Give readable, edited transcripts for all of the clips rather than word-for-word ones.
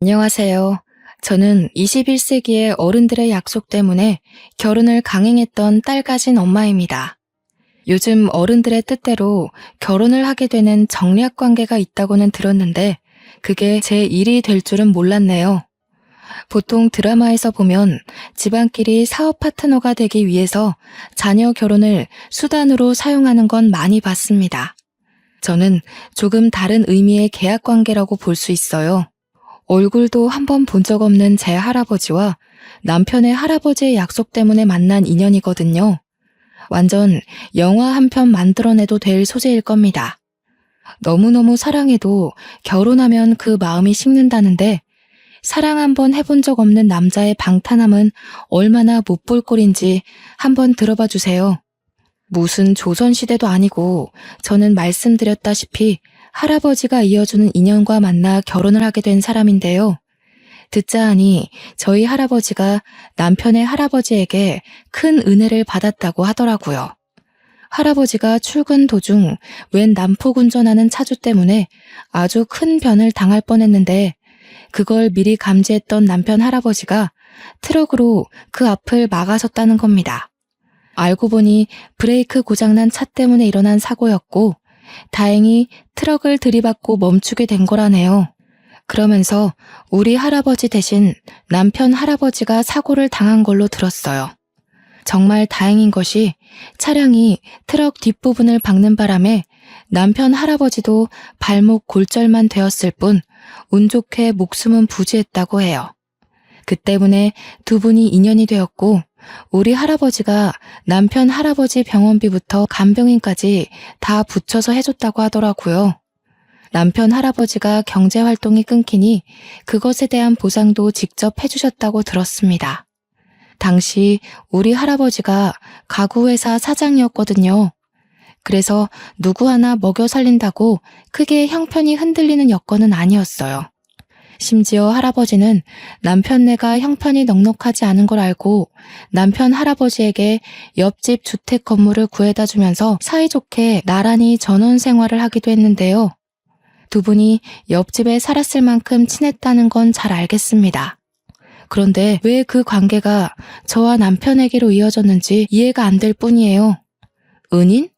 안녕하세요. 저는 21세기의 어른들의 약속 때문에 결혼을 강행했던 딸 가진 엄마입니다. 요즘 어른들의 뜻대로 결혼을 하게 되는 정략 관계가 있다고는 들었는데 그게 제 일이 될 줄은 몰랐네요. 보통 드라마에서 보면 집안끼리 사업 파트너가 되기 위해서 자녀 결혼을 수단으로 사용하는 건 많이 봤습니다. 저는 조금 다른 의미의 계약 관계라고 볼 수 있어요. 얼굴도 한 번 본 적 없는 제 할아버지와 남편의 할아버지의 약속 때문에 만난 인연이거든요. 완전 영화 한 편 만들어내도 될 소재일 겁니다. 너무너무 사랑해도 결혼하면 그 마음이 식는다는데 사랑 한 번 해본 적 없는 남자의 방탄함은 얼마나 못 볼 꼴인지 한번 들어봐 주세요. 무슨 조선시대도 아니고 저는 말씀드렸다시피 할아버지가 이어주는 인연과 만나 결혼을 하게 된 사람인데요. 듣자 하니 저희 할아버지가 남편의 할아버지에게 큰 은혜를 받았다고 하더라고요. 할아버지가 출근 도중 웬 난폭 운전하는 차주 때문에 아주 큰 변을 당할 뻔했는데 그걸 미리 감지했던 남편 할아버지가 트럭으로 그 앞을 막아섰다는 겁니다. 알고 보니 브레이크 고장난 차 때문에 일어난 사고였고 다행히 트럭을 들이받고 멈추게 된 거라네요. 그러면서 우리 할아버지 대신 남편 할아버지가 사고를 당한 걸로 들었어요. 정말 다행인 것이 차량이 트럭 뒷부분을 박는 바람에 남편 할아버지도 발목 골절만 되었을 뿐 운 좋게 목숨은 부지했다고 해요. 그 때문에 두 분이 인연이 되었고 우리 할아버지가 남편 할아버지 병원비부터 간병인까지 다 붙여서 해줬다고 하더라고요. 남편 할아버지가 경제활동이 끊기니 그것에 대한 보상도 직접 해주셨다고 들었습니다. 당시 우리 할아버지가 가구회사 사장이었거든요. 그래서 누구 하나 먹여 살린다고 크게 형편이 흔들리는 여건은 아니었어요. 심지어 할아버지는 남편네가 형편이 넉넉하지 않은 걸 알고 남편 할아버지에게 옆집 주택 건물을 구해다 주면서 사이좋게 나란히 전원 생활을 하기도 했는데요. 두 분이 옆집에 살았을 만큼 친했다는 건 잘 알겠습니다. 그런데 왜 그 관계가 저와 남편에게로 이어졌는지 이해가 안 될 뿐이에요. 은인?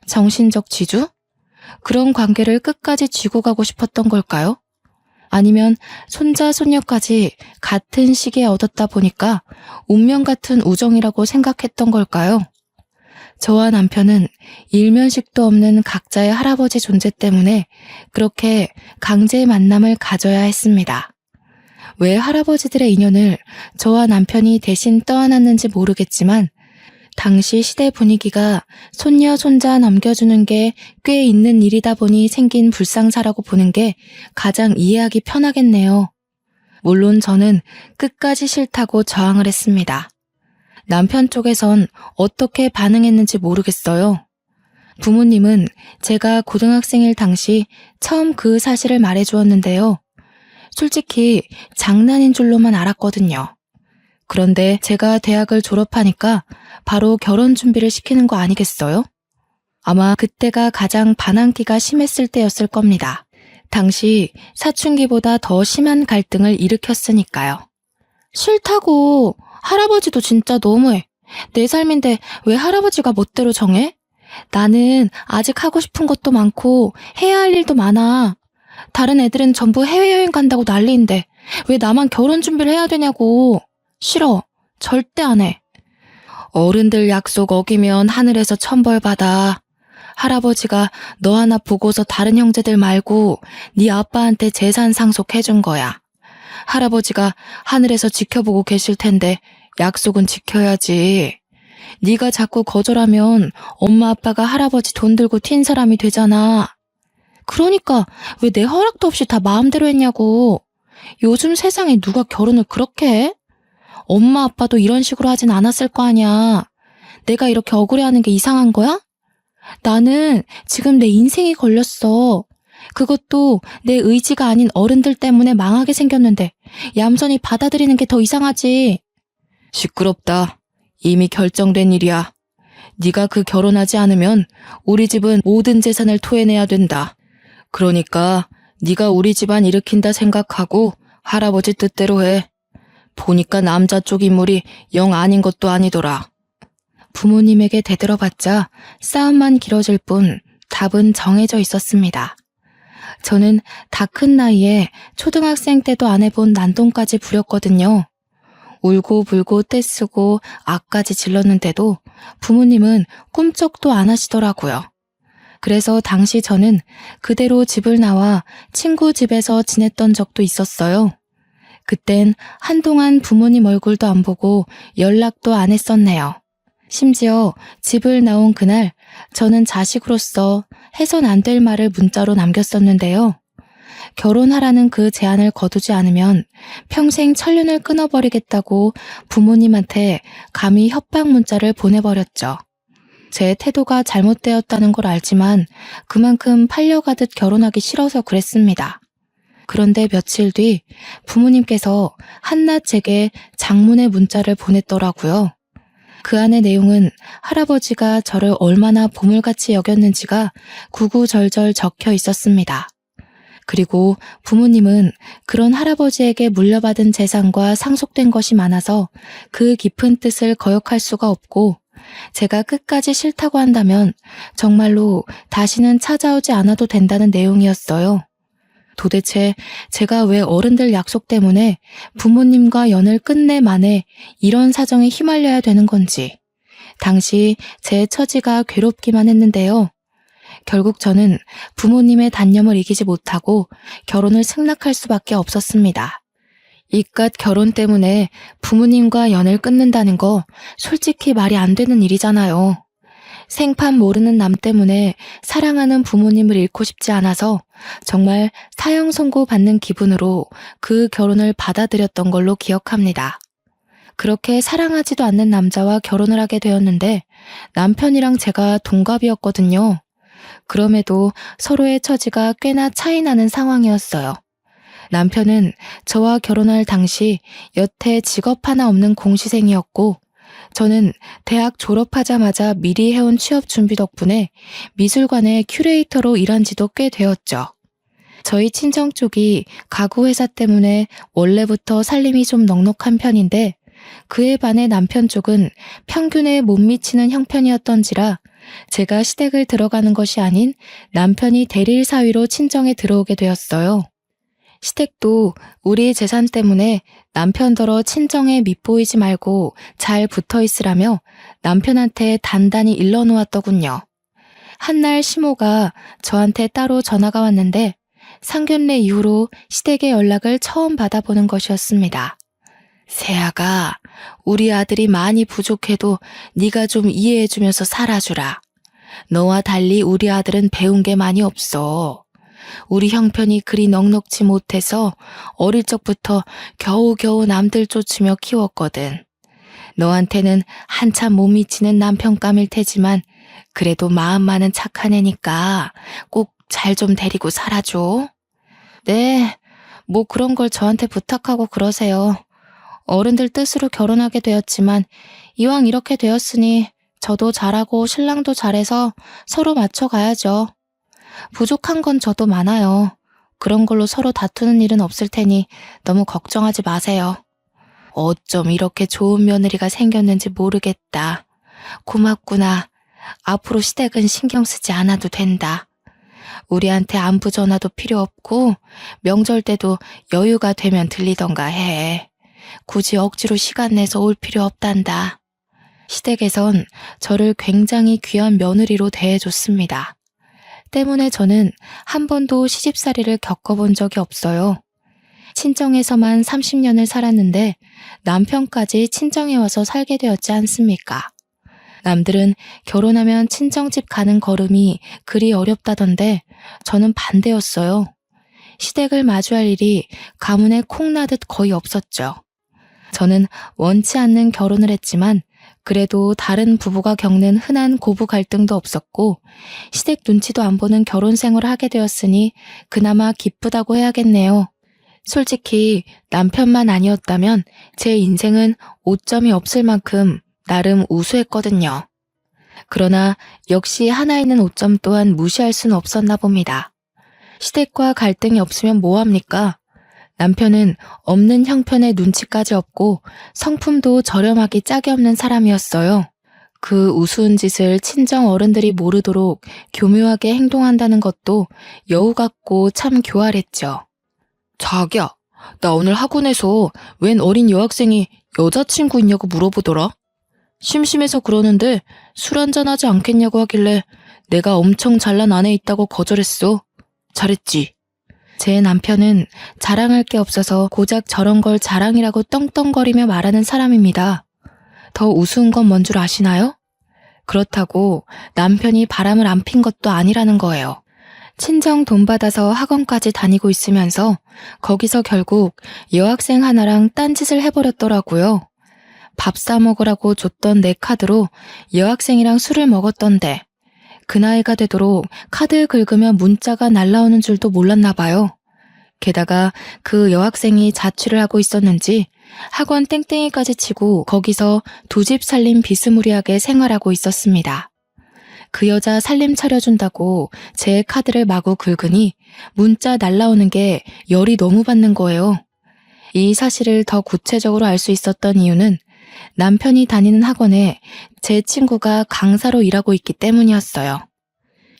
정신적 지주? 그런 관계를 끝까지 쥐고 가고 싶었던 걸까요? 아니면 손자, 손녀까지 같은 시기에 얻었다 보니까 운명 같은 우정이라고 생각했던 걸까요? 저와 남편은 일면식도 없는 각자의 할아버지 존재 때문에 그렇게 강제의 만남을 가져야 했습니다. 왜 할아버지들의 인연을 저와 남편이 대신 떠안았는지 모르겠지만 당시 시대 분위기가 손녀, 손자 넘겨주는 게 꽤 있는 일이다 보니 생긴 불상사라고 보는 게 가장 이해하기 편하겠네요. 물론 저는 끝까지 싫다고 저항을 했습니다. 남편 쪽에선 어떻게 반응했는지 모르겠어요. 부모님은 제가 고등학생일 당시 처음 그 사실을 말해주었는데요. 솔직히 장난인 줄로만 알았거든요. 그런데 제가 대학을 졸업하니까 바로 결혼 준비를 시키는 거 아니겠어요? 아마 그때가 가장 반항기가 심했을 때였을 겁니다. 당시 사춘기보다 더 심한 갈등을 일으켰으니까요. 싫다고. 할아버지도 진짜 너무해. 내 삶인데 왜 할아버지가 멋대로 정해? 나는 아직 하고 싶은 것도 많고 해야 할 일도 많아. 다른 애들은 전부 해외여행 간다고 난리인데 왜 나만 결혼 준비를 해야 되냐고. 싫어. 절대 안 해. 어른들 약속 어기면 하늘에서 천벌 받아. 할아버지가 너 하나 보고서 다른 형제들 말고 네 아빠한테 재산 상속해준 거야. 할아버지가 하늘에서 지켜보고 계실 텐데 약속은 지켜야지. 네가 자꾸 거절하면 엄마 아빠가 할아버지 돈 들고 튄 사람이 되잖아. 그러니까 왜 내 허락도 없이 다 마음대로 했냐고. 요즘 세상에 누가 결혼을 그렇게 해? 엄마 아빠도 이런 식으로 하진 않았을 거 아니야. 내가 이렇게 억울해하는 게 이상한 거야? 나는 지금 내 인생이 걸렸어. 그것도 내 의지가 아닌 어른들 때문에 망하게 생겼는데 얌전히 받아들이는 게 더 이상하지. 시끄럽다. 이미 결정된 일이야. 네가 그 결혼하지 않으면 우리 집은 모든 재산을 토해내야 된다. 그러니까 네가 우리 집안 일으킨다 생각하고 할아버지 뜻대로 해. 보니까 남자 쪽 인물이 영 아닌 것도 아니더라. 부모님에게 대들어봤자 싸움만 길어질 뿐 답은 정해져 있었습니다. 저는 다 큰 나이에 초등학생 때도 안 해본 난동까지 부렸거든요. 울고 불고 떼쓰고 악까지 질렀는데도 부모님은 꿈쩍도 안 하시더라고요. 그래서 당시 저는 그대로 집을 나와 친구 집에서 지냈던 적도 있었어요. 그땐 한동안 부모님 얼굴도 안 보고 연락도 안 했었네요. 심지어 집을 나온 그날 저는 자식으로서 해선 안 될 말을 문자로 남겼었는데요. 결혼하라는 그 제안을 거두지 않으면 평생 천륜을 끊어버리겠다고 부모님한테 감히 협박 문자를 보내버렸죠. 제 태도가 잘못되었다는 걸 알지만 그만큼 팔려가듯 결혼하기 싫어서 그랬습니다. 그런데 며칠 뒤 부모님께서 한낱 제게 장문의 문자를 보냈더라고요. 그 안의 내용은 할아버지가 저를 얼마나 보물같이 여겼는지가 구구절절 적혀 있었습니다. 그리고 부모님은 그런 할아버지에게 물려받은 재산과 상속된 것이 많아서 그 깊은 뜻을 거역할 수가 없고 제가 끝까지 싫다고 한다면 정말로 다시는 찾아오지 않아도 된다는 내용이었어요. 도대체 제가 왜 어른들 약속 때문에 부모님과 연을 끝내 만에 이런 사정에 휘말려야 되는 건지 당시 제 처지가 괴롭기만 했는데요. 결국 저는 부모님의 단념을 이기지 못하고 결혼을 승낙할 수밖에 없었습니다. 이깟 결혼 때문에 부모님과 연을 끊는다는 거 솔직히 말이 안 되는 일이잖아요. 생판 모르는 남 때문에 사랑하는 부모님을 잃고 싶지 않아서 정말 사형 선고 받는 기분으로 그 결혼을 받아들였던 걸로 기억합니다. 그렇게 사랑하지도 않는 남자와 결혼을 하게 되었는데 남편이랑 제가 동갑이었거든요. 그럼에도 서로의 처지가 꽤나 차이 나는 상황이었어요. 남편은 저와 결혼할 당시 여태 직업 하나 없는 공시생이었고 저는 대학 졸업하자마자 미리 해온 취업 준비 덕분에 미술관의 큐레이터로 일한 지도 꽤 되었죠. 저희 친정 쪽이 가구 회사 때문에 원래부터 살림이 좀 넉넉한 편인데 그에 반해 남편 쪽은 평균에 못 미치는 형편이었던지라 제가 시댁을 들어가는 것이 아닌 남편이 대릴 사위로 친정에 들어오게 되었어요. 시댁도 우리 재산 때문에 남편더러 친정에 밉보이지 말고 잘 붙어 있으라며 남편한테 단단히 일러놓았더군요. 한날 시모가 저한테 따로 전화가 왔는데 상견례 이후로 시댁의 연락을 처음 받아보는 것이었습니다. 세아가 우리 아들이 많이 부족해도 네가 좀 이해해주면서 살아주라. 너와 달리 우리 아들은 배운 게 많이 없어. 우리 형편이 그리 넉넉지 못해서 어릴 적부터 겨우겨우 남들 쫓으며 키웠거든. 너한테는 한참 못 미치는 남편감일 테지만 그래도 마음만은 착한 애니까 꼭 잘 좀 데리고 살아줘. 네, 뭐 그런 걸 저한테 부탁하고 그러세요. 어른들 뜻으로 결혼하게 되었지만 이왕 이렇게 되었으니 저도 잘하고 신랑도 잘해서 서로 맞춰가야죠. 부족한 건 저도 많아요. 그런 걸로 서로 다투는 일은 없을 테니 너무 걱정하지 마세요. 어쩜 이렇게 좋은 며느리가 생겼는지 모르겠다. 고맙구나. 앞으로 시댁은 신경 쓰지 않아도 된다. 우리한테 안부 전화도 필요 없고 명절 때도 여유가 되면 들리던가 해. 굳이 억지로 시간 내서 올 필요 없단다. 시댁에선 저를 굉장히 귀한 며느리로 대해줬습니다. 때문에 저는 한 번도 시집살이를 겪어본 적이 없어요. 친정에서만 30년을 살았는데 남편까지 친정에 와서 살게 되었지 않습니까? 남들은 결혼하면 친정집 가는 걸음이 그리 어렵다던데 저는 반대였어요. 시댁을 마주할 일이 가문에 콩나듯 거의 없었죠. 저는 원치 않는 결혼을 했지만 그래도 다른 부부가 겪는 흔한 고부 갈등도 없었고 시댁 눈치도 안 보는 결혼 생활을 하게 되었으니 그나마 기쁘다고 해야겠네요. 솔직히 남편만 아니었다면 제 인생은 오점이 없을 만큼 나름 우수했거든요. 그러나 역시 하나 있는 오점 또한 무시할 수는 없었나 봅니다. 시댁과 갈등이 없으면 뭐합니까? 남편은 없는 형편에 눈치까지 없고 성품도 저렴하기 짝이 없는 사람이었어요. 그 우스운 짓을 친정 어른들이 모르도록 교묘하게 행동한다는 것도 여우 같고 참 교활했죠. 자기야, 나 오늘 학원에서 웬 어린 여학생이 여자친구 있냐고 물어보더라. 심심해서 그러는데 술 한잔 하지 않겠냐고 하길래 내가 엄청 잘난 아내 있다고 거절했어. 잘했지. 제 남편은 자랑할 게 없어서 고작 저런 걸 자랑이라고 떵떵거리며 말하는 사람입니다. 더 우스운 건 뭔 줄 아시나요? 그렇다고 남편이 바람을 안 핀 것도 아니라는 거예요. 친정 돈 받아서 학원까지 다니고 있으면서 거기서 결국 여학생 하나랑 딴짓을 해버렸더라고요. 밥 사 먹으라고 줬던 내 카드로 여학생이랑 술을 먹었던데 그 나이가 되도록 카드 긁으면 문자가 날라오는 줄도 몰랐나 봐요. 게다가 그 여학생이 자취를 하고 있었는지 학원 땡땡이까지 치고 거기서 두 집 살림 비스무리하게 생활하고 있었습니다. 그 여자 살림 차려준다고 제 카드를 마구 긁으니 문자 날라오는 게 열이 너무 받는 거예요. 이 사실을 더 구체적으로 알 수 있었던 이유는 남편이 다니는 학원에 제 친구가 강사로 일하고 있기 때문이었어요.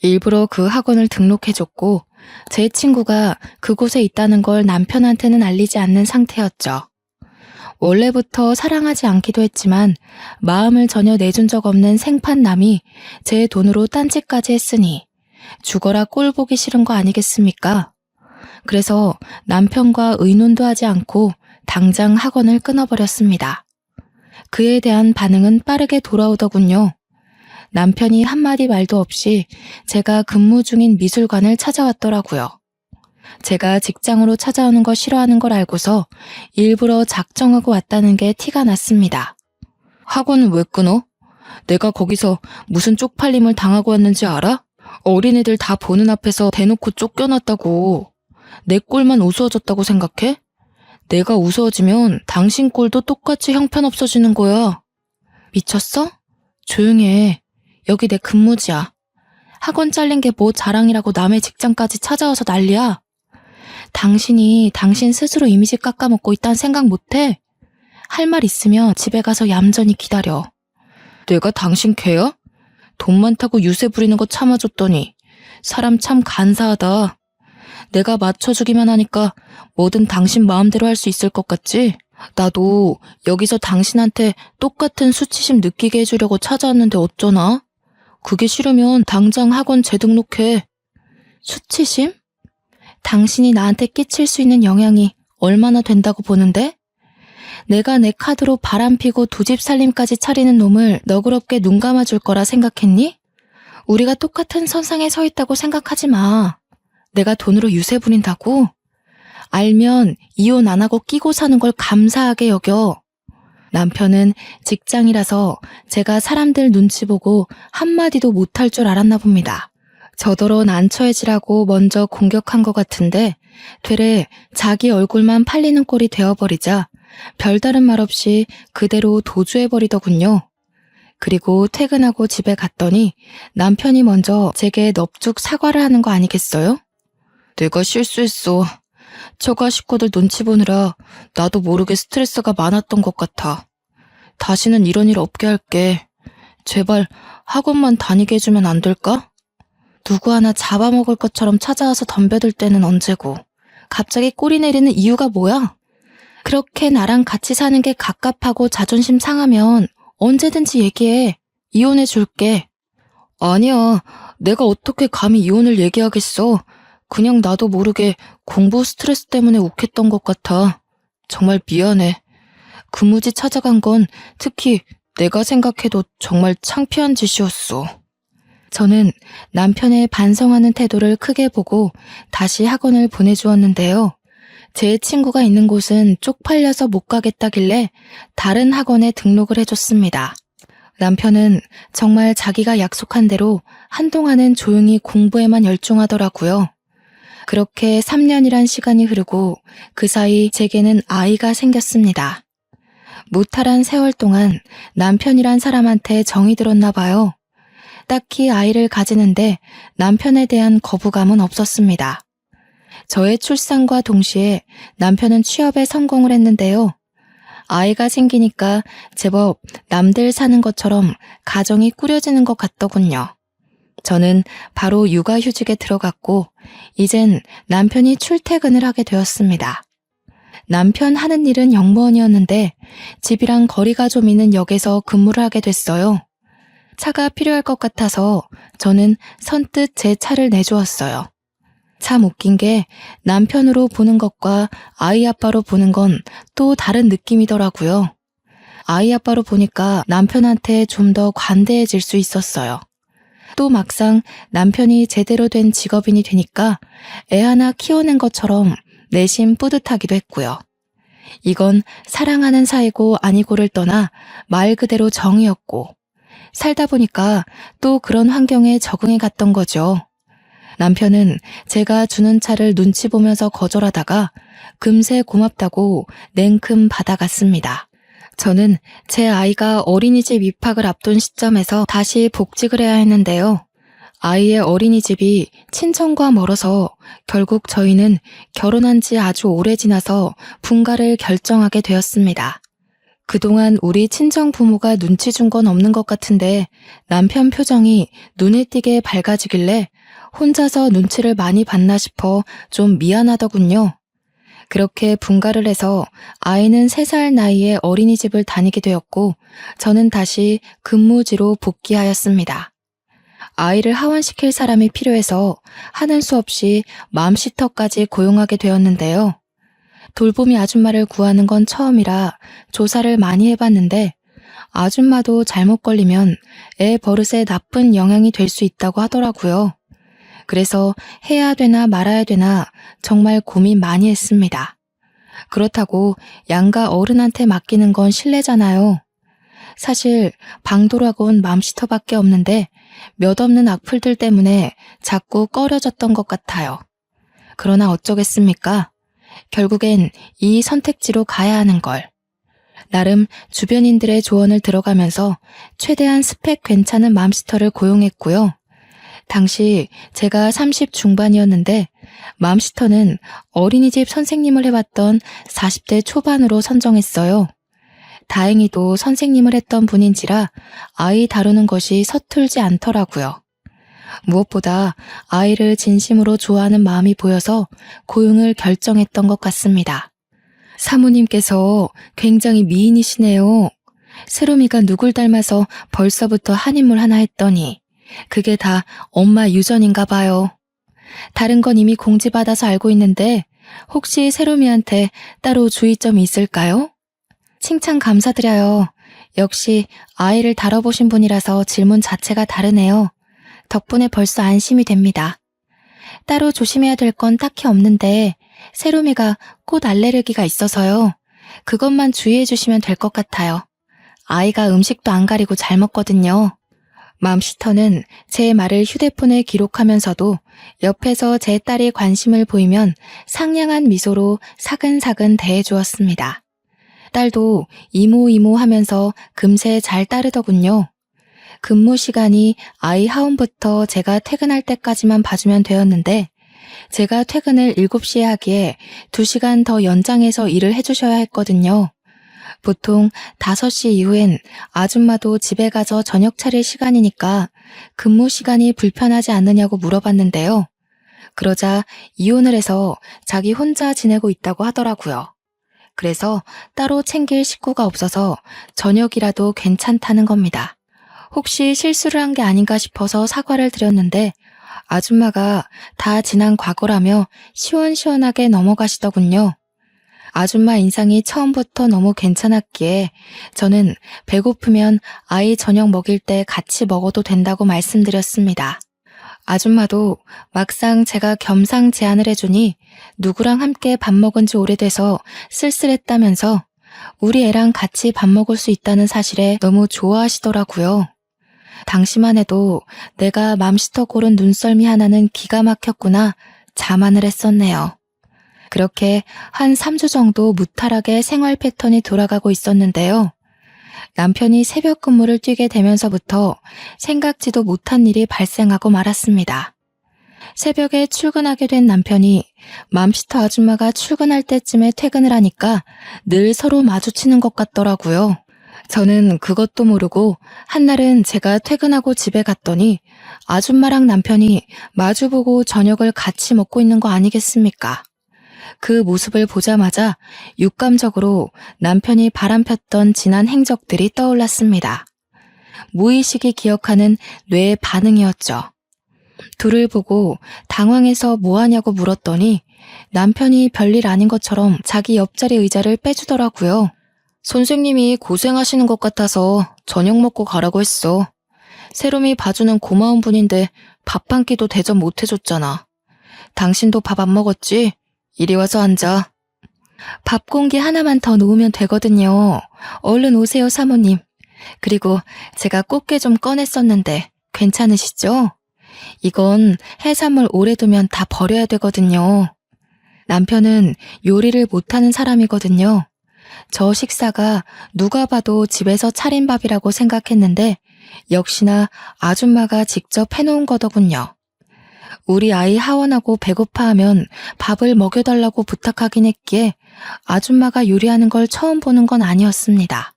일부러 그 학원을 등록해줬고 제 친구가 그곳에 있다는 걸 남편한테는 알리지 않는 상태였죠. 원래부터 사랑하지 않기도 했지만 마음을 전혀 내준 적 없는 생판남이 제 돈으로 딴짓까지 했으니 죽어라 꼴 보기 싫은 거 아니겠습니까? 그래서 남편과 의논도 하지 않고 당장 학원을 끊어버렸습니다. 그에 대한 반응은 빠르게 돌아오더군요. 남편이 한마디 말도 없이 제가 근무 중인 미술관을 찾아왔더라고요. 제가 직장으로 찾아오는 거 싫어하는 걸 알고서 일부러 작정하고 왔다는 게 티가 났습니다. 학원은 왜 끊어? 내가 거기서 무슨 쪽팔림을 당하고 왔는지 알아? 어린애들 다 보는 앞에서 대놓고 쫓겨났다고. 내 꼴만 우스워졌다고 생각해? 내가 우스워지면 당신 꼴도 똑같이 형편없어지는 거야. 미쳤어? 조용히 해. 여기 내 근무지야. 학원 잘린 게 뭐 자랑이라고 남의 직장까지 찾아와서 난리야. 당신이 당신 스스로 이미지 깎아먹고 있다는 생각 못해? 할 말 있으면 집에 가서 얌전히 기다려. 내가 당신 개야? 돈 많다고 유세 부리는 거 참아줬더니 사람 참 간사하다. 내가 맞춰주기만 하니까 뭐든 당신 마음대로 할 수 있을 것 같지? 나도 여기서 당신한테 똑같은 수치심 느끼게 해주려고 찾아왔는데 어쩌나? 그게 싫으면 당장 학원 재등록해. 수치심? 당신이 나한테 끼칠 수 있는 영향이 얼마나 된다고 보는데? 내가 내 카드로 바람피고 두 집 살림까지 차리는 놈을 너그럽게 눈 감아줄 거라 생각했니? 우리가 똑같은 선상에 서 있다고 생각하지 마. 내가 돈으로 유세 부린다고? 알면 이혼 안 하고 끼고 사는 걸 감사하게 여겨. 남편은 직장이라서 제가 사람들 눈치 보고 한마디도 못할 줄 알았나 봅니다. 저더러 난처해지라고 먼저 공격한 것 같은데 되레 자기 얼굴만 팔리는 꼴이 되어버리자 별다른 말 없이 그대로 도주해버리더군요. 그리고 퇴근하고 집에 갔더니 남편이 먼저 제게 넙죽 사과를 하는 거 아니겠어요? 내가 실수했어. 처가 식구들 눈치 보느라 나도 모르게 스트레스가 많았던 것 같아. 다시는 이런 일 없게 할게. 제발 학원만 다니게 해주면 안 될까? 누구 하나 잡아먹을 것처럼 찾아와서 덤벼들 때는 언제고. 갑자기 꼬리 내리는 이유가 뭐야? 그렇게 나랑 같이 사는 게 갑갑하고 자존심 상하면 언제든지 얘기해. 이혼해 줄게. 아니야. 내가 어떻게 감히 이혼을 얘기하겠어. 그냥 나도 모르게 공부 스트레스 때문에 욱했던 것 같아. 정말 미안해. 근무지 찾아간 건 특히 내가 생각해도 정말 창피한 짓이었어. 저는 남편의 반성하는 태도를 크게 보고 다시 학원을 보내주었는데요. 제 친구가 있는 곳은 쪽팔려서 못 가겠다길래 다른 학원에 등록을 해줬습니다. 남편은 정말 자기가 약속한 대로 한동안은 조용히 공부에만 열중하더라고요. 그렇게 3년이란 시간이 흐르고 그 사이 제게는 아이가 생겼습니다. 무탈한 세월 동안 남편이란 사람한테 정이 들었나 봐요. 딱히 아이를 가지는데 남편에 대한 거부감은 없었습니다. 저의 출산과 동시에 남편은 취업에 성공을 했는데요. 아이가 생기니까 제법 남들 사는 것처럼 가정이 꾸려지는 것 같더군요. 저는 바로 육아휴직에 들어갔고 이젠 남편이 출퇴근을 하게 되었습니다. 남편 하는 일은 영무원이었는데 집이랑 거리가 좀 있는 역에서 근무를 하게 됐어요. 차가 필요할 것 같아서 저는 선뜻 제 차를 내주었어요. 참 웃긴 게 남편으로 보는 것과 아이 아빠로 보는 건 또 다른 느낌이더라고요. 아이 아빠로 보니까 남편한테 좀 더 관대해질 수 있었어요. 또 막상 남편이 제대로 된 직업인이 되니까 애 하나 키워낸 것처럼 내심 뿌듯하기도 했고요. 이건 사랑하는 사이고 아니고를 떠나 말 그대로 정이었고 살다 보니까 또 그런 환경에 적응해 갔던 거죠. 남편은 제가 주는 차를 눈치 보면서 거절하다가 금세 고맙다고 냉큼 받아갔습니다. 저는 제 아이가 어린이집 입학을 앞둔 시점에서 다시 복직을 해야 했는데요. 아이의 어린이집이 친정과 멀어서 결국 저희는 결혼한 지 아주 오래 지나서 분가를 결정하게 되었습니다. 그동안 우리 친정 부모가 눈치 준 건 없는 것 같은데 남편 표정이 눈에 띄게 밝아지길래 혼자서 눈치를 많이 봤나 싶어 좀 미안하더군요. 그렇게 분가를 해서 아이는 3살 나이에 어린이집을 다니게 되었고 저는 다시 근무지로 복귀하였습니다. 아이를 하원시킬 사람이 필요해서 하는 수 없이 맘시터까지 고용하게 되었는데요. 돌보미 아줌마를 구하는 건 처음이라 조사를 많이 해봤는데 아줌마도 잘못 걸리면 애 버릇에 나쁜 영향이 될 수 있다고 하더라고요. 그래서 해야 되나 말아야 되나 정말 고민 많이 했습니다. 그렇다고 양가 어른한테 맡기는 건 실례잖아요. 사실 방도라곤 맘시터밖에 없는데 몇 없는 악플들 때문에 자꾸 꺼려졌던 것 같아요. 그러나 어쩌겠습니까? 결국엔 이 선택지로 가야 하는 걸. 나름 주변인들의 조언을 들어가면서 최대한 스펙 괜찮은 맘시터를 고용했고요. 당시 제가 30 중반이었는데 맘시터는 어린이집 선생님을 해봤던 40대 초반으로 선정했어요. 다행히도 선생님을 했던 분인지라 아이 다루는 것이 서툴지 않더라고요. 무엇보다 아이를 진심으로 좋아하는 마음이 보여서 고용을 결정했던 것 같습니다. 사모님께서 굉장히 미인이시네요. 세롬이가 누굴 닮아서 벌써부터 한 인물 하나 했더니 그게 다 엄마 유전인가 봐요. 다른 건 이미 공지받아서 알고 있는데 혹시 세롬이한테 따로 주의점이 있을까요? 칭찬 감사드려요. 역시 아이를 다뤄보신 분이라서 질문 자체가 다르네요. 덕분에 벌써 안심이 됩니다. 따로 조심해야 될 건 딱히 없는데 세롬이가 꽃 알레르기가 있어서요. 그것만 주의해 주시면 될 것 같아요. 아이가 음식도 안 가리고 잘 먹거든요. 맘시터는 제 말을 휴대폰에 기록하면서도 옆에서 제 딸이 관심을 보이면 상냥한 미소로 사근사근 대해주었습니다. 딸도 이모 하면서 금세 잘 따르더군요. 근무 시간이 아이 하원부터 제가 퇴근할 때까지만 봐주면 되었는데 제가 퇴근을 7시에 하기에 2시간 더 연장해서 일을 해주셔야 했거든요. 보통 5시 이후엔 아줌마도 집에 가서 저녁 차릴 시간이니까 근무 시간이 불편하지 않느냐고 물어봤는데요. 그러자 이혼을 해서 자기 혼자 지내고 있다고 하더라고요. 그래서 따로 챙길 식구가 없어서 저녁이라도 괜찮다는 겁니다. 혹시 실수를 한 게 아닌가 싶어서 사과를 드렸는데 아줌마가 다 지난 과거라며 시원시원하게 넘어가시더군요. 아줌마 인상이 처음부터 너무 괜찮았기에 저는 배고프면 아이 저녁 먹일 때 같이 먹어도 된다고 말씀드렸습니다. 아줌마도 막상 제가 겸상 제안을 해주니 누구랑 함께 밥 먹은 지 오래돼서 쓸쓸했다면서 우리 애랑 같이 밥 먹을 수 있다는 사실에 너무 좋아하시더라고요. 당시만 해도 내가 맘시터 고른 눈썰미 하나는 기가 막혔구나 자만을 했었네요. 그렇게 한 3주 정도 무탈하게 생활 패턴이 돌아가고 있었는데요. 남편이 새벽 근무를 뛰게 되면서부터 생각지도 못한 일이 발생하고 말았습니다. 새벽에 출근하게 된 남편이 맘시터 아줌마가 출근할 때쯤에 퇴근을 하니까 늘 서로 마주치는 것 같더라고요. 저는 그것도 모르고 한날은 제가 퇴근하고 집에 갔더니 아줌마랑 남편이 마주보고 저녁을 같이 먹고 있는 거 아니겠습니까? 그 모습을 보자마자 육감적으로 남편이 바람폈던 지난 행적들이 떠올랐습니다. 무의식이 기억하는 뇌의 반응이었죠. 둘을 보고 당황해서 뭐하냐고 물었더니 남편이 별일 아닌 것처럼 자기 옆자리 의자를 빼주더라고요. 선생님이 고생하시는 것 같아서 저녁 먹고 가라고 했어. 세롬이 봐주는 고마운 분인데 밥 한 끼도 대접 못 해줬잖아. 당신도 밥 안 먹었지? 이리 와서 앉아. 밥 공기 하나만 더 놓으면 되거든요. 얼른 오세요, 사모님. 그리고 제가 꽃게 좀 꺼냈었는데 괜찮으시죠? 이건 해산물 오래 두면 다 버려야 되거든요. 남편은 요리를 못하는 사람이거든요. 저 식사가 누가 봐도 집에서 차린 밥이라고 생각했는데 역시나 아줌마가 직접 해놓은 거더군요. 우리 아이 하원하고 배고파하면 밥을 먹여달라고 부탁하긴 했기에 아줌마가 요리하는 걸 처음 보는 건 아니었습니다.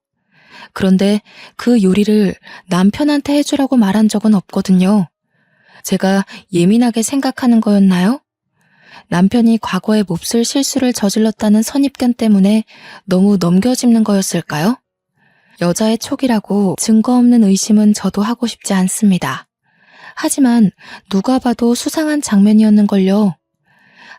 그런데 그 요리를 남편한테 해주라고 말한 적은 없거든요. 제가 예민하게 생각하는 거였나요? 남편이 과거에 몹쓸 실수를 저질렀다는 선입견 때문에 너무 넘겨짚는 거였을까요? 여자의 촉이라고 증거 없는 의심은 저도 하고 싶지 않습니다. 하지만 누가 봐도 수상한 장면이었는걸요.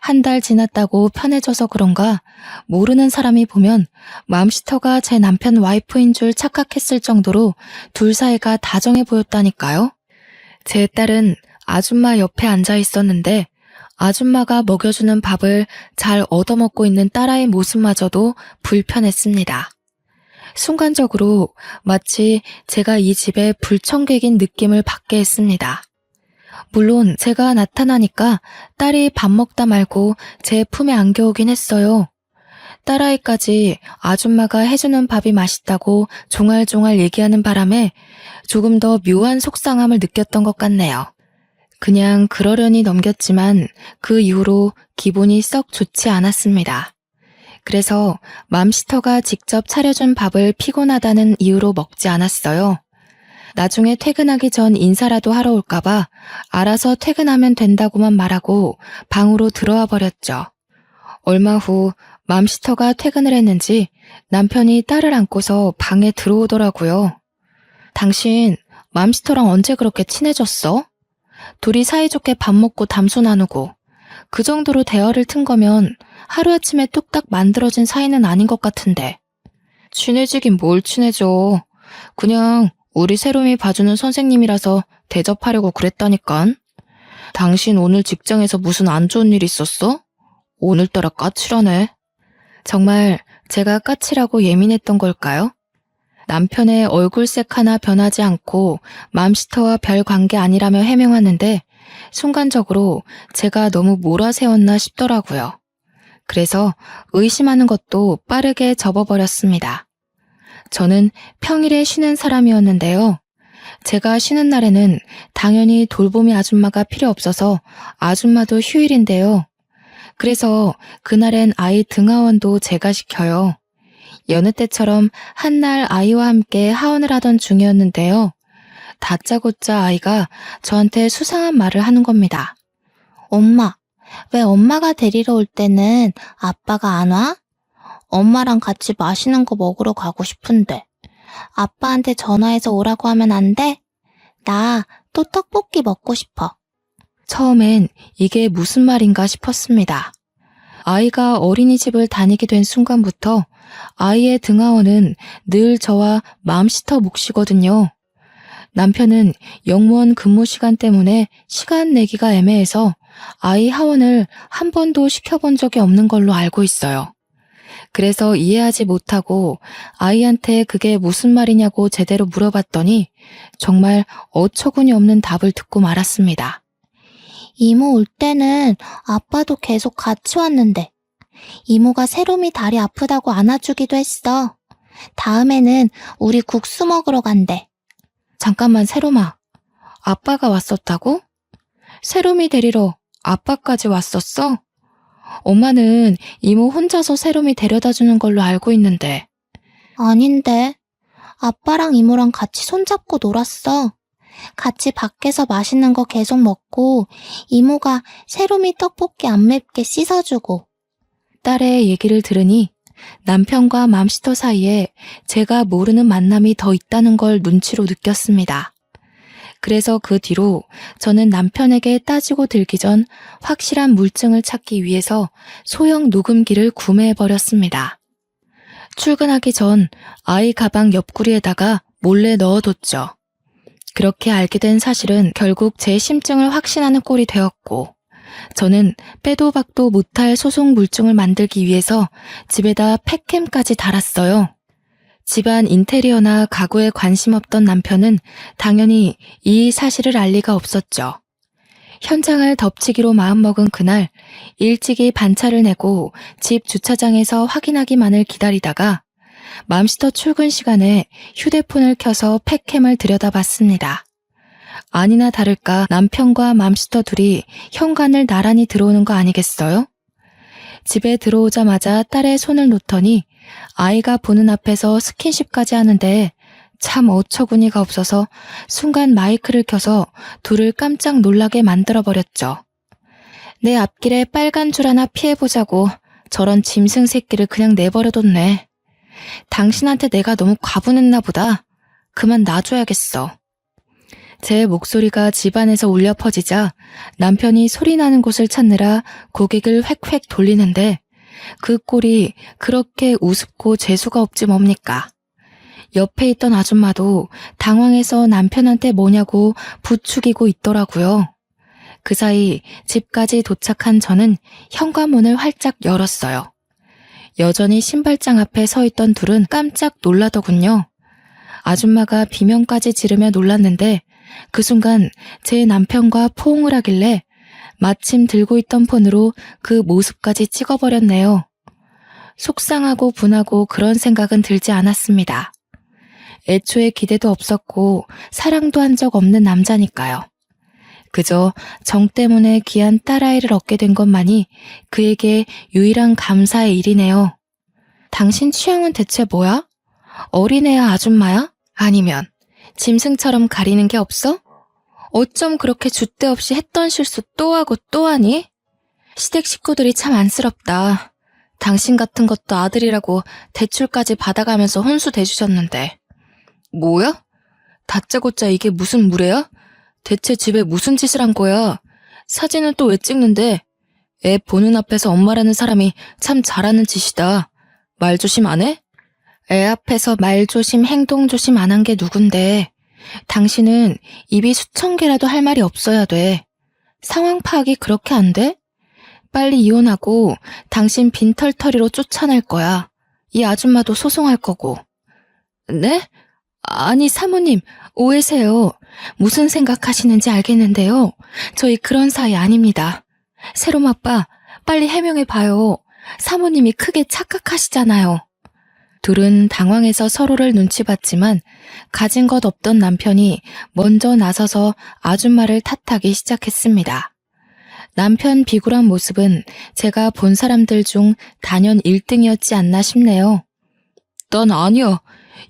한 달 지났다고 편해져서 그런가 모르는 사람이 보면 맘시터가 제 남편 와이프인 줄 착각했을 정도로 둘 사이가 다정해 보였다니까요. 제 딸은 아줌마 옆에 앉아 있었는데 아줌마가 먹여주는 밥을 잘 얻어먹고 있는 딸아이 모습마저도 불편했습니다. 순간적으로 마치 제가 이 집의 불청객인 느낌을 받게 했습니다. 물론 제가 나타나니까 딸이 밥 먹다 말고 제 품에 안겨오긴 했어요. 딸아이까지 아줌마가 해주는 밥이 맛있다고 종알종알 얘기하는 바람에 조금 더 묘한 속상함을 느꼈던 것 같네요. 그냥 그러려니 넘겼지만 그 이후로 기분이 썩 좋지 않았습니다. 그래서 맘시터가 직접 차려준 밥을 피곤하다는 이유로 먹지 않았어요. 나중에 퇴근하기 전 인사라도 하러 올까봐 알아서 퇴근하면 된다고만 말하고 방으로 들어와 버렸죠. 얼마 후 맘시터가 퇴근을 했는지 남편이 딸을 안고서 방에 들어오더라고요. 당신 맘시터랑 언제 그렇게 친해졌어? 둘이 사이좋게 밥 먹고 담소 나누고 그 정도로 대화를 튼 거면 하루아침에 뚝딱 만들어진 사이는 아닌 것 같은데. 친해지긴 뭘 친해져. 그냥 우리 세롬이 봐주는 선생님이라서 대접하려고 그랬다니깐. 당신 오늘 직장에서 무슨 안 좋은 일 있었어? 오늘따라 까칠하네. 정말 제가 까칠하고 예민했던 걸까요? 남편의 얼굴색 하나 변하지 않고 맘시터와 별 관계 아니라며 해명하는데 순간적으로 제가 너무 몰아세웠나 싶더라고요. 그래서 의심하는 것도 빠르게 접어버렸습니다. 저는 평일에 쉬는 사람이었는데요. 제가 쉬는 날에는 당연히 돌보미 아줌마가 필요 없어서 아줌마도 휴일인데요. 그래서 그날엔 아이 등하원도 제가 시켜요. 여느 때처럼 한날 아이와 함께 하원을 하던 중이었는데요. 다짜고짜 아이가 저한테 수상한 말을 하는 겁니다. 엄마, 왜 엄마가 데리러 올 때는 아빠가 안 와? 엄마랑 같이 맛있는 거 먹으러 가고 싶은데. 아빠한테 전화해서 오라고 하면 안 돼? 나 또 떡볶이 먹고 싶어. 처음엔 이게 무슨 말인가 싶었습니다. 아이가 어린이집을 다니게 된 순간부터 아이의 등하원은 늘 저와 맘시터 몫이거든요. 남편은 영무원 근무 시간 때문에 시간 내기가 애매해서 아이 하원을 한 번도 시켜본 적이 없는 걸로 알고 있어요. 그래서 이해하지 못하고 아이한테 그게 무슨 말이냐고 제대로 물어봤더니 정말 어처구니 없는 답을 듣고 말았습니다. 이모 올 때는 아빠도 계속 같이 왔는데 이모가 세롬이 다리 아프다고 안아주기도 했어. 다음에는 우리 국수 먹으러 간대. 잠깐만 세롬아, 아빠가 왔었다고? 세롬이 데리러 아빠까지 왔었어? 엄마는 이모 혼자서 세롬이 데려다 주는 걸로 알고 있는데. 아닌데. 아빠랑 이모랑 같이 손잡고 놀았어. 같이 밖에서 맛있는 거 계속 먹고 이모가 세롬이 떡볶이 안 맵게 씻어주고. 딸의 얘기를 들으니 남편과 맘시터 사이에 제가 모르는 만남이 더 있다는 걸 눈치로 느꼈습니다. 그래서 그 뒤로 저는 남편에게 따지고 들기 전 확실한 물증을 찾기 위해서 소형 녹음기를 구매해버렸습니다. 출근하기 전 아이 가방 옆구리에다가 몰래 넣어뒀죠. 그렇게 알게 된 사실은 결국 제 심증을 확신하는 꼴이 되었고, 저는 빼도 박도 못할 소송 물증을 만들기 위해서 집에다 팩캠까지 달았어요. 집안 인테리어나 가구에 관심 없던 남편은 당연히 이 사실을 알 리가 없었죠. 현장을 덮치기로 마음먹은 그날 일찍이 반차를 내고 집 주차장에서 확인하기만을 기다리다가 맘시터 출근 시간에 휴대폰을 켜서 팩캠을 들여다봤습니다. 아니나 다를까 남편과 맘시터 둘이 현관을 나란히 들어오는 거 아니겠어요? 집에 들어오자마자 딸의 손을 놓더니 아이가 보는 앞에서 스킨십까지 하는데 참 어처구니가 없어서 순간 마이크를 켜서 둘을 깜짝 놀라게 만들어버렸죠. 내 앞길에 빨간 줄 하나 피해보자고 저런 짐승 새끼를 그냥 내버려뒀네. 당신한테 내가 너무 과분했나 보다. 그만 놔줘야겠어. 제 목소리가 집안에서 울려 퍼지자 남편이 소리나는 곳을 찾느라 고개를 획획 돌리는데 그 꼴이 그렇게 우습고 재수가 없지 뭡니까. 옆에 있던 아줌마도 당황해서 남편한테 뭐냐고 부추기고 있더라고요. 그 사이 집까지 도착한 저는 현관문을 활짝 열었어요. 여전히 신발장 앞에 서 있던 둘은 깜짝 놀라더군요. 아줌마가 비명까지 지르며 놀랐는데 그 순간 제 남편과 포옹을 하길래 마침 들고 있던 폰으로 그 모습까지 찍어버렸네요. 속상하고 분하고 그런 생각은 들지 않았습니다. 애초에 기대도 없었고 사랑도 한 적 없는 남자니까요. 그저 정 때문에 귀한 딸아이를 얻게 된 것만이 그에게 유일한 감사의 일이네요. 당신 취향은 대체 뭐야? 어린애야 아줌마야? 아니면 짐승처럼 가리는 게 없어? 어쩜 그렇게 줏대 없이 했던 실수 또 하고 또 하니? 시댁 식구들이 참 안쓰럽다. 당신 같은 것도 아들이라고 대출까지 받아가면서 혼수 대주셨는데. 뭐야? 다짜고짜 이게 무슨 무례야? 대체 집에 무슨 짓을 한 거야? 사진은 또 왜 찍는데? 애 보는 앞에서 엄마라는 사람이 참 잘하는 짓이다. 말 조심 안 해? 애 앞에서 말 조심, 행동 조심 안 한 게 누군데. 당신은 입이 수천 개라도 할 말이 없어야 돼. 상황 파악이 그렇게 안 돼? 빨리 이혼하고 당신 빈털터리로 쫓아낼 거야. 이 아줌마도 소송할 거고. 네? 아니 사모님, 오해세요. 무슨 생각하시는지 알겠는데요. 저희 그런 사이 아닙니다. 세롬 아빠, 빨리 해명해봐요. 사모님이 크게 착각하시잖아요. 둘은 당황해서 서로를 눈치봤지만 가진 것 없던 남편이 먼저 나서서 아줌마를 탓하기 시작했습니다. 남편 비굴한 모습은 제가 본 사람들 중 단연 1등이었지 않나 싶네요. 난 아니야.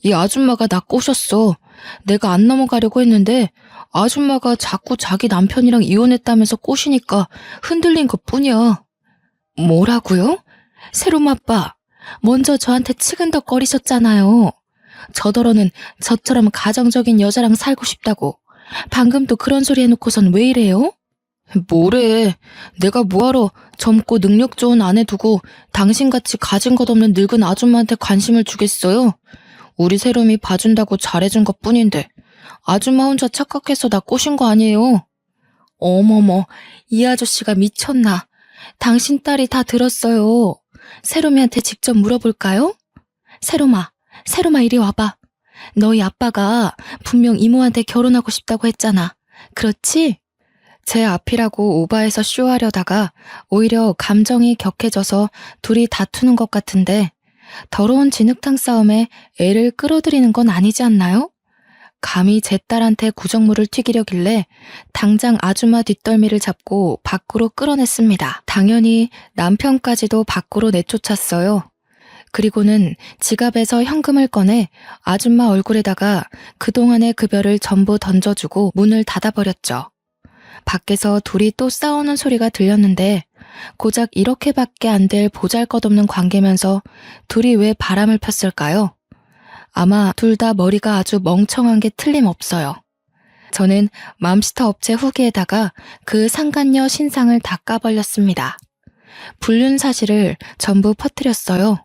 이 아줌마가 나 꼬셨어. 내가 안 넘어가려고 했는데 아줌마가 자꾸 자기 남편이랑 이혼했다면서 꼬시니까 흔들린 것뿐이야. 뭐라고요? 세롬 아빠, 먼저 저한테 치근덕거리셨잖아요. 저더러는 저처럼 가정적인 여자랑 살고 싶다고. 방금 또 그런 소리 해놓고선 왜 이래요? 뭐래. 내가 뭐하러 젊고 능력 좋은 아내 두고 당신같이 가진 것 없는 늙은 아줌마한테 관심을 주겠어요? 우리 세롬이 봐준다고 잘해준 것뿐인데 아줌마 혼자 착각해서 나 꼬신 거 아니에요? 어머머, 이 아저씨가 미쳤나. 당신 딸이 다 들었어요. 세롬이한테 직접 물어볼까요? 세롬아 이리 와봐. 너희 아빠가 분명 이모한테 결혼하고 싶다고 했잖아. 그렇지? 제 앞이라고 오바해서 쇼하려다가 오히려 감정이 격해져서 둘이 다투는 것 같은데 더러운 진흙탕 싸움에 애를 끌어들이는 건 아니지 않나요? 감히 제 딸한테 구정물을 튀기려길래 당장 아줌마 뒷덜미를 잡고 밖으로 끌어냈습니다. 당연히 남편까지도 밖으로 내쫓았어요. 그리고는 지갑에서 현금을 꺼내 아줌마 얼굴에다가 그동안의 급여를 전부 던져주고 문을 닫아버렸죠. 밖에서 둘이 또 싸우는 소리가 들렸는데 고작 이렇게밖에 안 될 보잘것없는 관계면서 둘이 왜 바람을 폈을까요? 아마 둘 다 머리가 아주 멍청한 게 틀림없어요. 저는 맘스터 업체 후기에다가 그 상간녀 신상을 다 까발렸습니다. 불륜 사실을 전부 퍼뜨렸어요.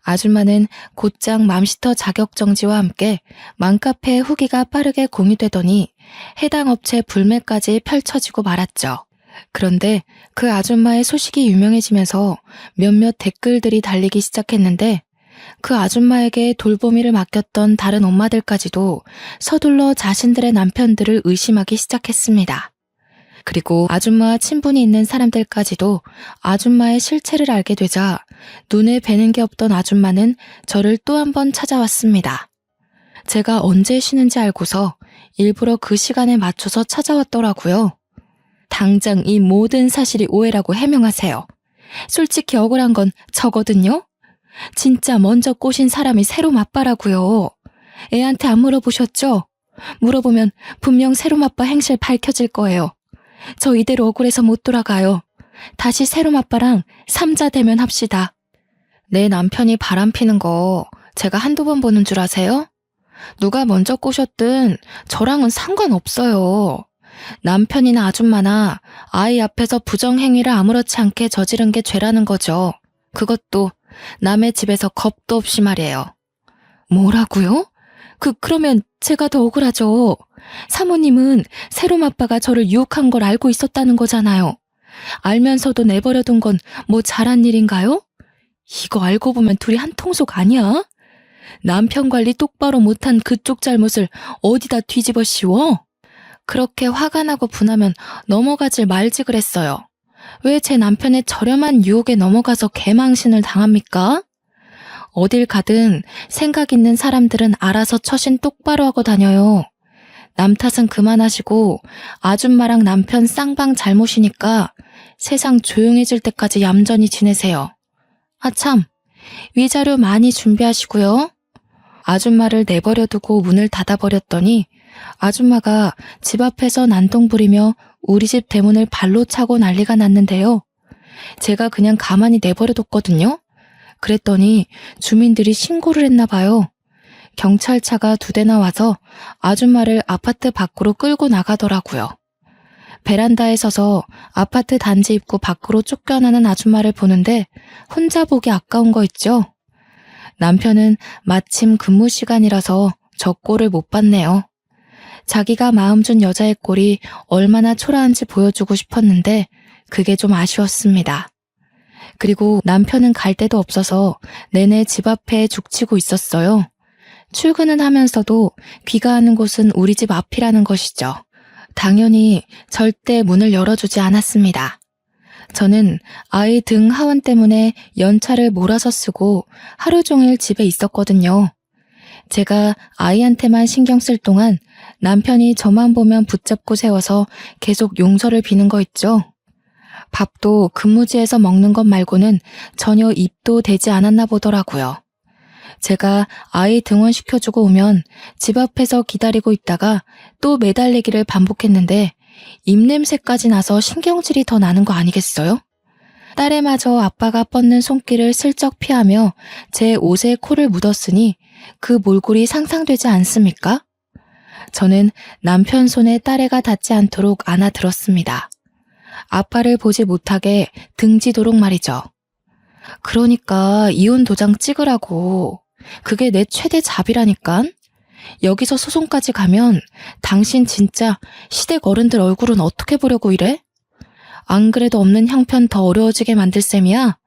아줌마는 곧장 맘스터 자격정지와 함께 맘카페 후기가 빠르게 공유되더니 해당 업체 불매까지 펼쳐지고 말았죠. 그런데 그 아줌마의 소식이 유명해지면서 몇몇 댓글들이 달리기 시작했는데 그 아줌마에게 돌보미를 맡겼던 다른 엄마들까지도 서둘러 자신들의 남편들을 의심하기 시작했습니다. 그리고 아줌마와 친분이 있는 사람들까지도 아줌마의 실체를 알게 되자 눈에 뵈는 게 없던 아줌마는 저를 또 한 번 찾아왔습니다. 제가 언제 쉬는지 알고서 일부러 그 시간에 맞춰서 찾아왔더라고요. 당장 이 모든 사실이 오해라고 해명하세요. 솔직히 억울한 건 저거든요. 진짜 먼저 꼬신 사람이 새로 맞바라고요. 애한테 안 물어보셨죠? 물어보면 분명 새로 맞바 행실 밝혀질 거예요. 저 이대로 억울해서 못 돌아가요. 다시 새로 맞바랑 삼자 대면 합시다. 내 남편이 바람피는 거 제가 한두 번 보는 줄 아세요? 누가 먼저 꼬셨든 저랑은 상관없어요. 남편이나 아줌마나 아이 앞에서 부정행위를 아무렇지 않게 저지른 게 죄라는 거죠. 그것도 남의 집에서 겁도 없이 말이에요. 뭐라고요? 그러면 제가 더 억울하죠. 사모님은 새롬 아빠가 저를 유혹한 걸 알고 있었다는 거잖아요. 알면서도 내버려둔 건 뭐 잘한 일인가요? 이거 알고 보면 둘이 한 통속 아니야? 남편 관리 똑바로 못한 그쪽 잘못을 어디다 뒤집어 씌워? 그렇게 화가 나고 분하면 넘어가질 말지 그랬어요. 왜 제 남편의 저렴한 유혹에 넘어가서 개망신을 당합니까? 어딜 가든 생각 있는 사람들은 알아서 처신 똑바로 하고 다녀요. 남 탓은 그만하시고 아줌마랑 남편 쌍방 잘못이니까 세상 조용해질 때까지 얌전히 지내세요. 아 참, 위자료 많이 준비하시고요. 아줌마를 내버려두고 문을 닫아버렸더니 아줌마가 집 앞에서 난동 부리며 우리 집 대문을 발로 차고 난리가 났는데요. 제가 그냥 가만히 내버려뒀거든요. 그랬더니 주민들이 신고를 했나 봐요. 경찰차가 2대나 와서 아줌마를 아파트 밖으로 끌고 나가더라고요. 베란다에 서서 아파트 단지 입구 밖으로 쫓겨나는 아줌마를 보는데 혼자 보기 아까운 거 있죠? 남편은 마침 근무 시간이라서 저 꼴을 못 봤네요. 자기가 마음 준 여자의 꼴이 얼마나 초라한지 보여주고 싶었는데 그게 좀 아쉬웠습니다. 그리고 남편은 갈 데도 없어서 내내 집 앞에 죽치고 있었어요. 출근은 하면서도 귀가하는 곳은 우리 집 앞이라는 것이죠. 당연히 절대 문을 열어주지 않았습니다. 저는 아이 등 하원 때문에 연차를 몰아서 쓰고 하루 종일 집에 있었거든요. 제가 아이한테만 신경 쓸 동안 남편이 저만 보면 붙잡고 세워서 계속 용서를 비는 거 있죠. 밥도 근무지에서 먹는 것 말고는 전혀 입도 대지 않았나 보더라고요. 제가 아이 등원시켜주고 오면 집 앞에서 기다리고 있다가 또 매달리기를 반복했는데 입냄새까지 나서 신경질이 더 나는 거 아니겠어요? 딸애마저 아빠가 뻗는 손길을 슬쩍 피하며 제 옷에 코를 묻었으니 그 몰골이 상상되지 않습니까? 저는 남편 손에 딸애가 닿지 않도록 안아들었습니다. 아빠를 보지 못하게 등지도록 말이죠. 그러니까 이혼 도장 찍으라고. 그게 내 최대 잡이라니깐. 여기서 소송까지 가면 당신 진짜 시댁 어른들 얼굴은 어떻게 보려고 이래? 안 그래도 없는 형편 더 어려워지게 만들 셈이야?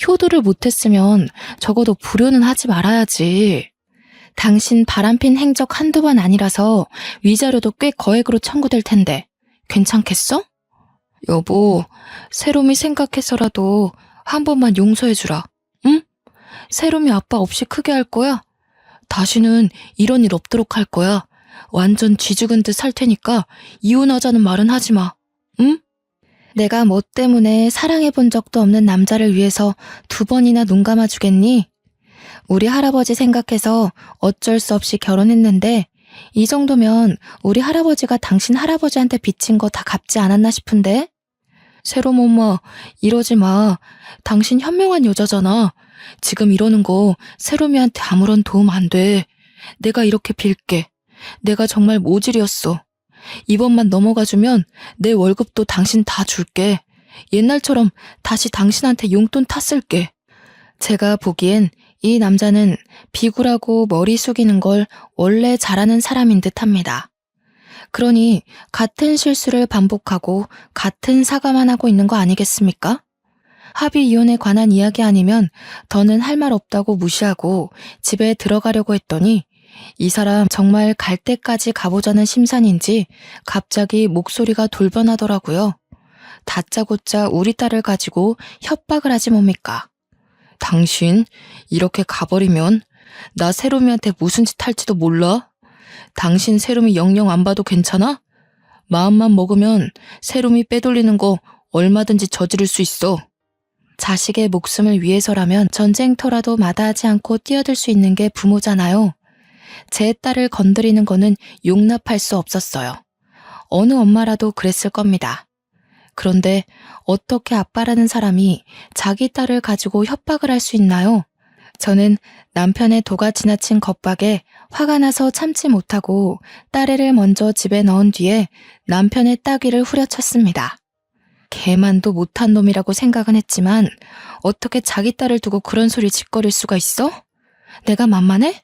효도를 못했으면 적어도 불효는 하지 말아야지. 당신 바람핀 행적 한두 번 아니라서 위자료도 꽤 거액으로 청구될 텐데 괜찮겠어? 여보, 새롬이 생각해서라도 한 번만 용서해주라. 응? 새롬이 아빠 없이 크게 할 거야? 다시는 이런 일 없도록 할 거야. 완전 쥐죽은 듯 살 테니까 이혼하자는 말은 하지 마. 응? 내가 뭐 때문에 사랑해본 적도 없는 남자를 위해서 2번이나 눈 감아주겠니? 우리 할아버지 생각해서 어쩔 수 없이 결혼했는데 이 정도면 우리 할아버지가 당신 할아버지한테 빚진 거 다 갚지 않았나 싶은데? 새롬 엄마, 이러지 마. 당신 현명한 여자잖아. 지금 이러는 거 새롬이한테 아무런 도움 안 돼. 내가 이렇게 빌게. 내가 정말 모질이었어. 이번만 넘어가주면 내 월급도 당신 다 줄게. 옛날처럼 다시 당신한테 용돈 탔을게. 제가 보기엔 이 남자는 비굴하고 머리 숙이는 걸 원래 잘하는 사람인 듯합니다. 그러니 같은 실수를 반복하고 같은 사과만 하고 있는 거 아니겠습니까? 합의 이혼에 관한 이야기 아니면 더는 할 말 없다고 무시하고 집에 들어가려고 했더니 이 사람 정말 갈 때까지 가보자는 심산인지 갑자기 목소리가 돌변하더라고요. 다짜고짜 우리 딸을 가지고 협박을 하지 뭡니까? 당신 이렇게 가버리면 나 새롬이한테 무슨 짓 할지도 몰라? 당신 새롬이 영영 안 봐도 괜찮아? 마음만 먹으면 새롬이 빼돌리는 거 얼마든지 저지를 수 있어. 자식의 목숨을 위해서라면 전쟁터라도 마다하지 않고 뛰어들 수 있는 게 부모잖아요. 제 딸을 건드리는 거는 용납할 수 없었어요. 어느 엄마라도 그랬을 겁니다. 그런데 어떻게 아빠라는 사람이 자기 딸을 가지고 협박을 할 수 있나요? 저는 남편의 도가 지나친 겁박에 화가 나서 참지 못하고 딸애를 먼저 집에 넣은 뒤에 남편의 따귀를 후려쳤습니다. 개만도 못한 놈이라고 생각은 했지만 어떻게 자기 딸을 두고 그런 소리 짓거릴 수가 있어? 내가 만만해?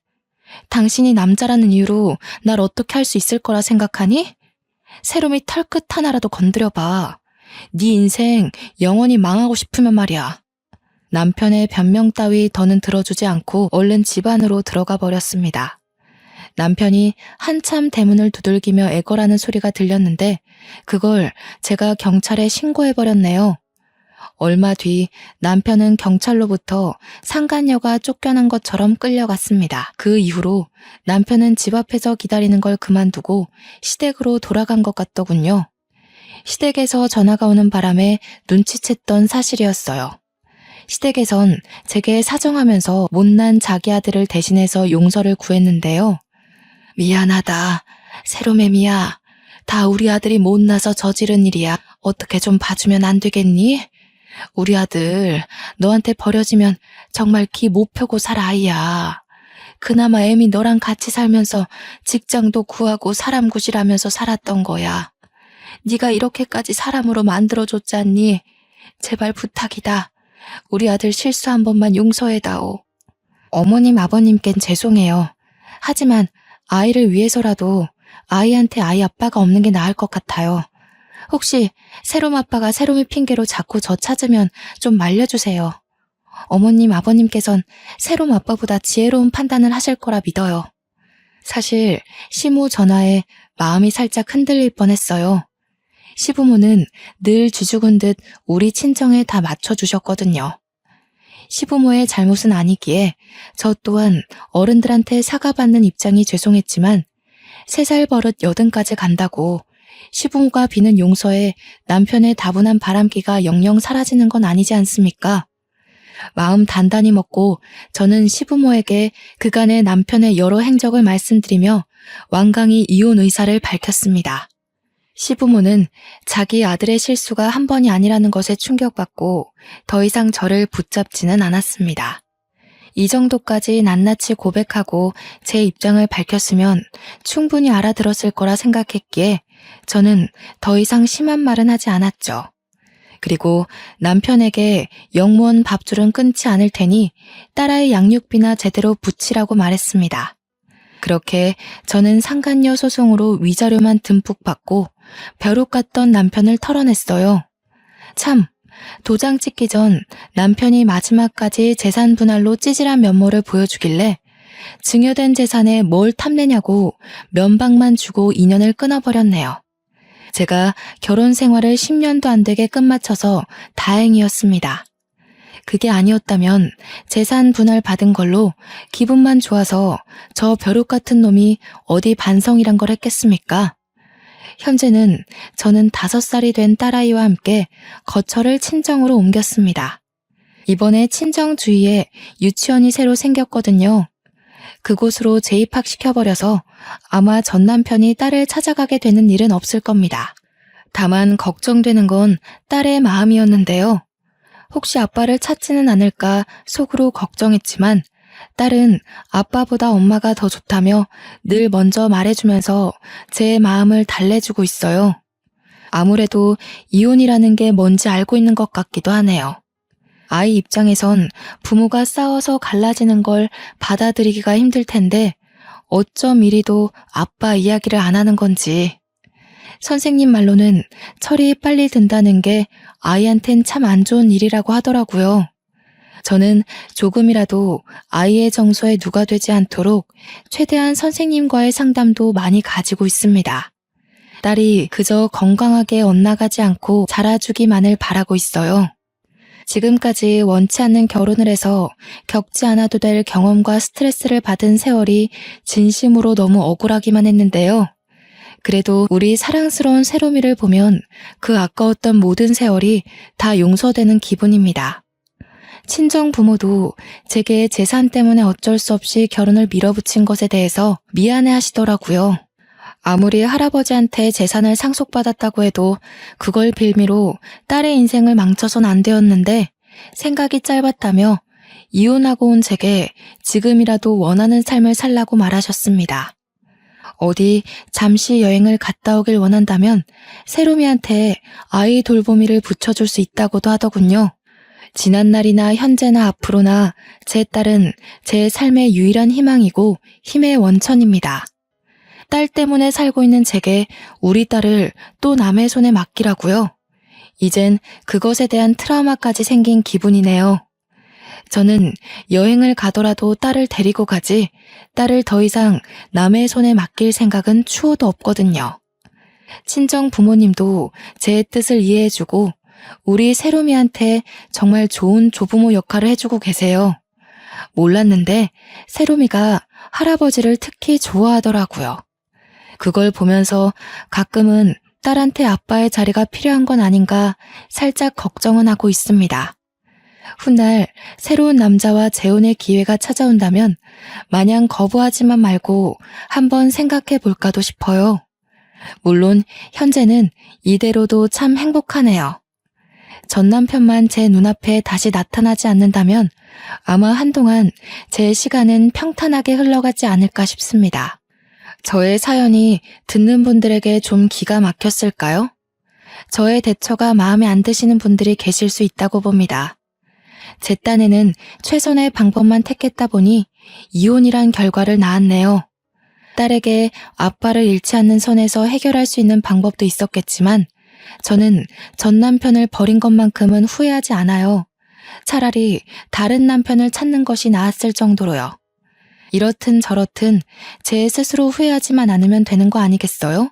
당신이 남자라는 이유로 날 어떻게 할 수 있을 거라 생각하니? 새롬이 털끝 하나라도 건드려봐. 네 인생 영원히 망하고 싶으면 말이야. 남편의 변명 따위 더는 들어주지 않고 얼른 집 안으로 들어가 버렸습니다. 남편이 한참 대문을 두들기며 애걸하는 소리가 들렸는데 그걸 제가 경찰에 신고해버렸네요. 얼마 뒤 남편은 경찰로부터 상간녀가 쫓겨난 것처럼 끌려갔습니다. 그 이후로 남편은 집 앞에서 기다리는 걸 그만두고 시댁으로 돌아간 것 같더군요. 시댁에서 전화가 오는 바람에 눈치챘던 사실이었어요. 시댁에선 제게 사정하면서 못난 자기 아들을 대신해서 용서를 구했는데요. 미안하다. 새로매미야. 다 우리 아들이 못나서 저지른 일이야. 어떻게 좀 봐주면 안 되겠니? 우리 아들 너한테 버려지면 정말 기 못 펴고 살 아이야. 그나마 애미 너랑 같이 살면서 직장도 구하고 사람 구실하면서 살았던 거야. 네가 이렇게까지 사람으로 만들어줬잖니. 제발 부탁이다. 우리 아들 실수 한 번만 용서해다오. 어머님 아버님께는 죄송해요. 하지만 아이를 위해서라도 아이한테 아이 아빠가 없는 게 나을 것 같아요. 혹시 새롬 아빠가 새롬이 핑계로 자꾸 저 찾으면 좀 말려주세요. 어머님 아버님께선 새롬 아빠보다 지혜로운 판단을 하실 거라 믿어요. 사실 시모 전화에 마음이 살짝 흔들릴 뻔했어요. 시부모는 늘 쥐죽은 듯 우리 친정에 다 맞춰주셨거든요. 시부모의 잘못은 아니기에 저 또한 어른들한테 사과받는 입장이 죄송했지만 3살 버릇 80까지 간다고 시부모가 비는 용서에 남편의 다분한 바람기가 영영 사라지는 건 아니지 않습니까? 마음 단단히 먹고 저는 시부모에게 그간의 남편의 여러 행적을 말씀드리며 완강히 이혼 의사를 밝혔습니다. 시부모는 자기 아들의 실수가 한 번이 아니라는 것에 충격받고 더 이상 저를 붙잡지는 않았습니다. 이 정도까지 낱낱이 고백하고 제 입장을 밝혔으면 충분히 알아들었을 거라 생각했기에 저는 더 이상 심한 말은 하지 않았죠. 그리고 남편에게 영무원 밥줄은 끊지 않을 테니 딸아이 양육비나 제대로 붙이라고 말했습니다. 그렇게 저는 상간녀 소송으로 위자료만 듬뿍 받고 벼룩 같던 남편을 털어냈어요. 참, 도장 찍기 전 남편이 마지막까지 재산 분할로 찌질한 면모를 보여주길래 증여된 재산에 뭘 탐내냐고 면박만 주고 인연을 끊어버렸네요. 제가 결혼 생활을 10년도 안 되게 끝마쳐서 다행이었습니다. 그게 아니었다면 재산 분할 받은 걸로 기분만 좋아서 저 벼룩 같은 놈이 어디 반성이란 걸 했겠습니까? 현재는 저는 5살이 된 딸아이와 함께 거처를 친정으로 옮겼습니다. 이번에 친정 주위에 유치원이 새로 생겼거든요. 그곳으로 재입학시켜버려서 아마 전 남편이 딸을 찾아가게 되는 일은 없을 겁니다. 다만 걱정되는 건 딸의 마음이었는데요. 혹시 아빠를 찾지는 않을까 속으로 걱정했지만 딸은 아빠보다 엄마가 더 좋다며 늘 먼저 말해주면서 제 마음을 달래주고 있어요. 아무래도 이혼이라는 게 뭔지 알고 있는 것 같기도 하네요. 아이 입장에선 부모가 싸워서 갈라지는 걸 받아들이기가 힘들 텐데 어쩜 이리도 아빠 이야기를 안 하는 건지. 선생님 말로는 철이 빨리 든다는 게 아이한텐 참 안 좋은 일이라고 하더라고요. 저는 조금이라도 아이의 정서에 누가 되지 않도록 최대한 선생님과의 상담도 많이 가지고 있습니다. 딸이 그저 건강하게 엇나가지 않고 자라주기만을 바라고 있어요. 지금까지 원치 않는 결혼을 해서 겪지 않아도 될 경험과 스트레스를 받은 세월이 진심으로 너무 억울하기만 했는데요. 그래도 우리 사랑스러운 세롬이를 보면 그 아까웠던 모든 세월이 다 용서되는 기분입니다. 친정 부모도 제게 재산 때문에 어쩔 수 없이 결혼을 밀어붙인 것에 대해서 미안해 하시더라고요. 아무리 할아버지한테 재산을 상속받았다고 해도 그걸 빌미로 딸의 인생을 망쳐선 안 되었는데 생각이 짧았다며 이혼하고 온 제게 지금이라도 원하는 삶을 살라고 말하셨습니다. 어디 잠시 여행을 갔다 오길 원한다면 세롬이한테 아이 돌보미를 붙여줄 수 있다고도 하더군요. 지난날이나 현재나 앞으로나 제 딸은 제 삶의 유일한 희망이고 힘의 원천입니다. 딸 때문에 살고 있는 제게 우리 딸을 또 남의 손에 맡기라고요. 이젠 그것에 대한 트라우마까지 생긴 기분이네요. 저는 여행을 가더라도 딸을 데리고 가지 딸을 더 이상 남의 손에 맡길 생각은 추호도 없거든요. 친정 부모님도 제 뜻을 이해해주고 우리 세롬이한테 정말 좋은 조부모 역할을 해주고 계세요. 몰랐는데 세롬이가 할아버지를 특히 좋아하더라고요. 그걸 보면서 가끔은 딸한테 아빠의 자리가 필요한 건 아닌가 살짝 걱정은 하고 있습니다. 훗날 새로운 남자와 재혼의 기회가 찾아온다면 마냥 거부하지만 말고 한번 생각해 볼까도 싶어요. 물론 현재는 이대로도 참 행복하네요. 전 남편만 제 눈앞에 다시 나타나지 않는다면 아마 한동안 제 시간은 평탄하게 흘러가지 않을까 싶습니다. 저의 사연이 듣는 분들에게 좀 기가 막혔을까요? 저의 대처가 마음에 안 드시는 분들이 계실 수 있다고 봅니다. 제 딴에는 최선의 방법만 택했다 보니 이혼이란 결과를 낳았네요. 딸에게 아빠를 잃지 않는 선에서 해결할 수 있는 방법도 있었겠지만 저는 전 남편을 버린 것만큼은 후회하지 않아요. 차라리 다른 남편을 찾는 것이 나았을 정도로요. 이렇든 저렇든 제 스스로 후회하지만 않으면 되는 거 아니겠어요?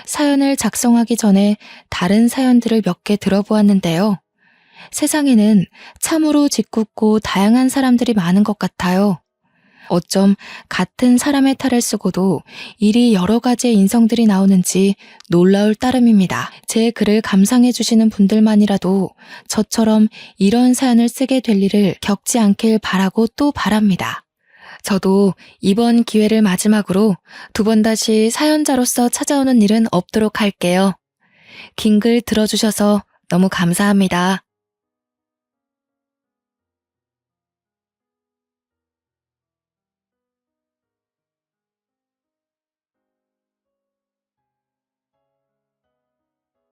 사연을 작성하기 전에 다른 사연들을 몇 개 들어보았는데요. 세상에는 참으로 짓궂고 다양한 사람들이 많은 것 같아요. 어쩜 같은 사람의 탈을 쓰고도 이리 여러 가지의 인성들이 나오는지 놀라울 따름입니다. 제 글을 감상해 주시는 분들만이라도 저처럼 이런 사연을 쓰게 될 일을 겪지 않길 바라고 또 바랍니다. 저도 이번 기회를 마지막으로 2번 다시 사연자로서 찾아오는 일은 없도록 할게요. 긴 글 들어주셔서 너무 감사합니다.